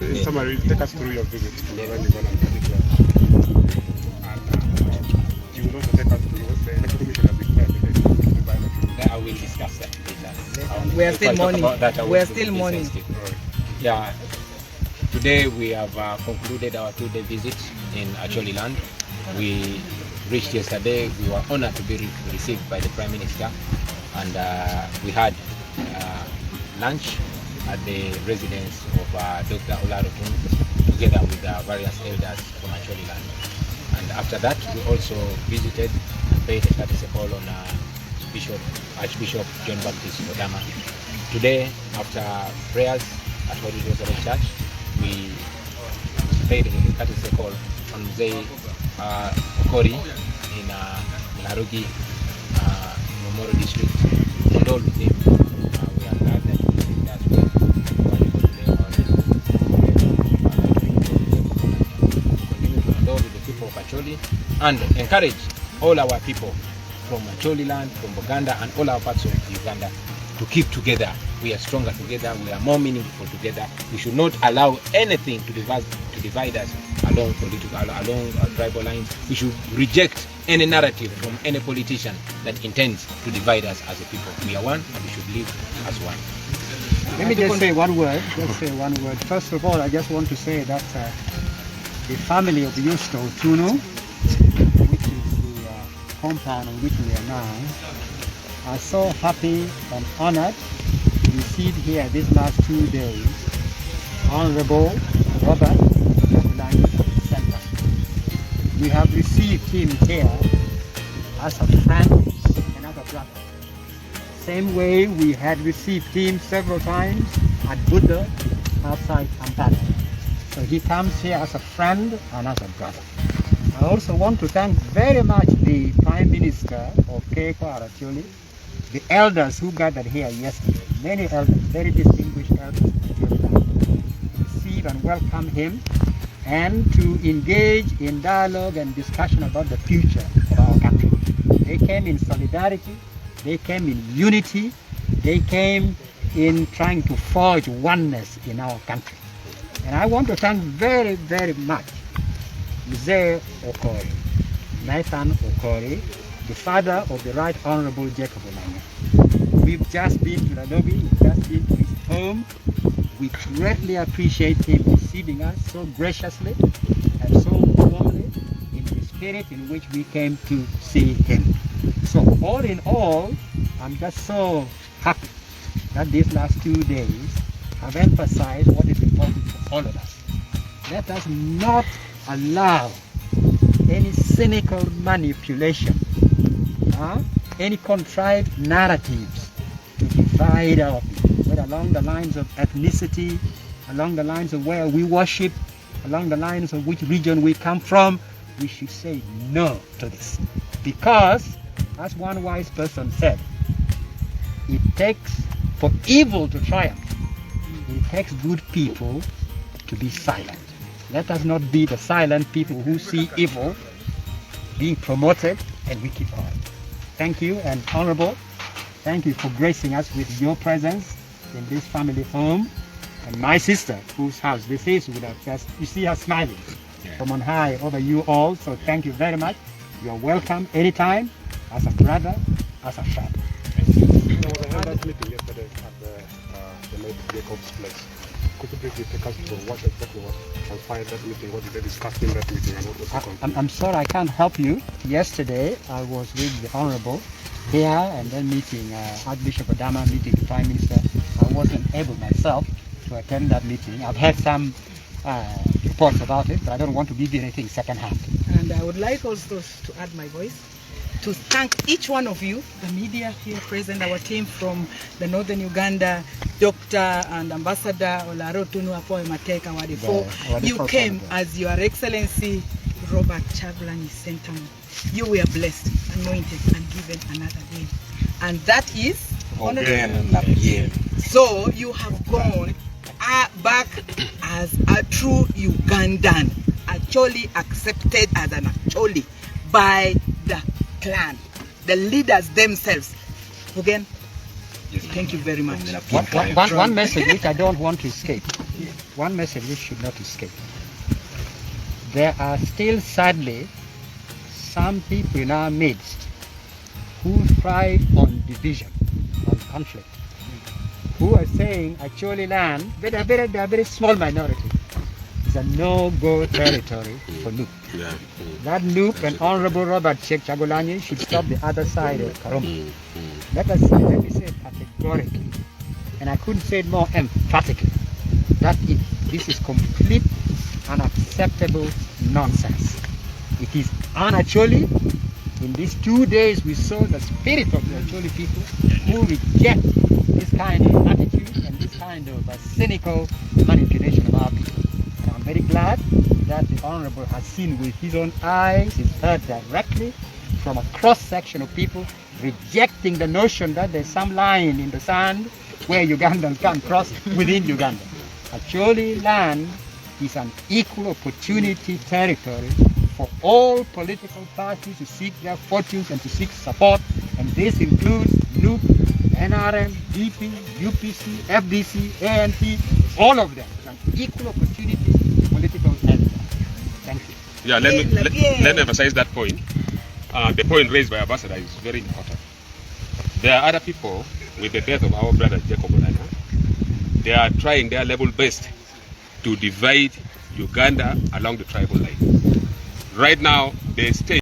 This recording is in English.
Summary, take us through your visit to WA Uganda in particular. And you will also take us through what's the electoral mission has been planned I will discuss that later. We are still mourning. We are still mourning. Yeah. Today we have concluded our 2-day visit in Acholi land. We reached yesterday. We were honored to be received by the Prime Minister, and we had lunch at the residence of Dr. Olarotoun together with various elders from Acholi land. And after that, we also visited and paid a courtesy call on Archbishop John Baptist Odama. Today, after prayers at Holy Rosary Church, we paid a courtesy call on Mzee Okori in Larugi, Memorial District. Condoled with him. We are glad that he received us well. Continue to condole with the people of Acholi and encourage all our people from Acholi land, from Buganda, and all our parts of Uganda to keep together. We are stronger together. We are more meaningful together. We should not allow anything to divide us along tribal lines. We should reject any narrative from any politician that intends to divide us as a people. We are one, and we should live as one. Let me just say one word. First of all, I just want to say that the family of Yusto Tuno, which is the compound on which we are now, are so happy and honored to receive here these last 2 days Honorable Robert Center. We have received him here as a friend and as a brother. Same way we had received him several times at Buddha outside Kampala. So he comes here as a friend and as a brother. I also want to thank very much the Prime Minister of Keiko Aracholi, the elders who gathered here yesterday, many elders, very distinguished elders, to receive and welcome him and to engage in dialogue and discussion about the future of our country. They came in solidarity, they came in unity, they came in trying to forge oneness in our country. And I want to thank very, very much Mzee Okori, Nathan Okori, the father of the Right Honorable Jacob Olanya. We've just been to the lobby, we've just been to his home. We greatly appreciate him receiving us so graciously and so warmly in the spirit in which we came to see him. So all in all, I'm just so happy that these last 2 days have emphasized what is important for all of us. Let us not allow any cynical manipulation, any contrived narratives to divide our people, whether along the lines of ethnicity, along the lines of where we worship, along the lines of which region we come from. We should say no to this. Because, as one wise person said, it takes, for evil to triumph, it takes good people to be silent. Let us not be the silent people who see evil being promoted and we keep quiet. Thank you, and Honorable, thank you for gracing us with your presence in this family home. And my sister, whose house this is, would have just, you see her smiling from on high over you all. So thank you very much. You're welcome anytime, as a brother, as a friend. There was a elders meeting yesterday at the late Jacob's place. Could you briefly take us through what exactly was transpired that meeting? What did they discuss in that meeting, and what was the content? I'm sorry I can't help you. Yesterday I was with the Honorable here and then meeting Archbishop Odama, meeting the Prime Minister. I wasn't able myself to attend that meeting. I've had some reports about it, but I don't want to give you anything second-hand. And I would like also to add my voice to thank each one of you, the media here present, our team from the Northern Uganda, Dr. and Ambassador Olarotoun Mateka Wadifo. You came as Your Excellency Robert Chagulanyi sent me. You were blessed, anointed, and given another name. And that is So you have gone back as a true Ugandan, actually accepted as an Acholi by the clan, the leaders themselves. Again, thank you very much. One message which I don't want to escape. one message which should not escape. There are still, sadly, some people in our midst who thrive on division, on conflict, who are saying actually land, they are very small minority. It's a no-go territory for NUP. Yeah. That NUP and Honorable Robert Sheikh Chagulanyi should stop the other side of Karuma. Let me say categorically, and I couldn't say it more emphatically, that this is complete unacceptable nonsense. It is unacholi. In these 2 days we saw the spirit of the Acholi people who reject this kind of attitude and this kind of cynical manipulation of our people. And I'm very glad that the Honorable has seen with his own eyes, he's heard directly from a cross-section of people rejecting the notion that there's some line in the sand where Ugandans can cross within Uganda. Acholi land is an equal opportunity territory for all political parties to seek their fortunes and to seek support, and this includes NUP, NRM, DP, UPC, FDC, ANP, all of them. It's an equal opportunity political territory. Thank you. Yeah, let me emphasize that point. The point raised by Ambassador is very important. There are other people, with the death of our brother Jacob Olana, they are trying their level best to divide Uganda along the tribal line. Right now, they stay